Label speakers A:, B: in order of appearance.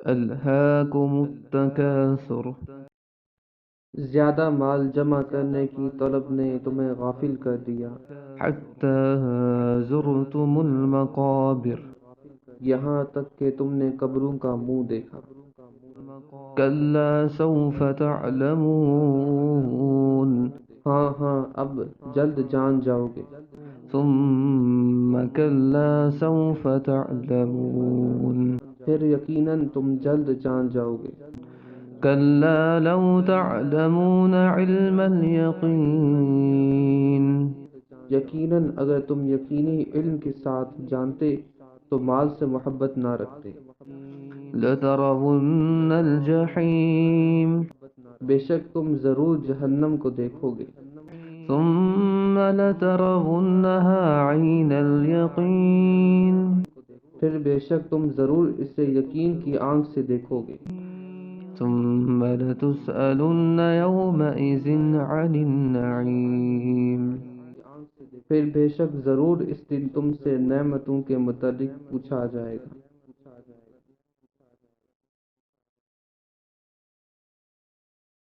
A: ألهاكم التكاثر
B: زیادہ مال جمع کرنے کی طلب نے تمہیں غافل کر دیا،
A: حتى زرتم المقابر
B: یہاں تک کہ تم نے قبروں کا منہ دیکھا۔
A: كلا سوف تعلمون
B: ہاں ہاں، اب جلد جان جاؤ گے۔
A: ثم كلا سوف تعلمون
B: پھر یقیناً تم جلد جان جاؤ گے۔
A: كلا لو تعلمون علم اليقين
B: یقیناً اگر تم یقینی علم کے ساتھ جانتے تو مال سے محبت نہ رکھتے۔
A: لترون الجحيم
B: بے شک تم ضرور جہنم کو دیکھو گے،
A: ثم لترونها عين اليقين
B: پھر بے شک تم ضرور اسے یقین کی آنکھ سے دیکھو گے،
A: ثم لتسألن يومئذ عن النعيم
B: پھر بے شک ضرور اس دن تم سے نعمتوں کے متعلق پوچھا جائے گا۔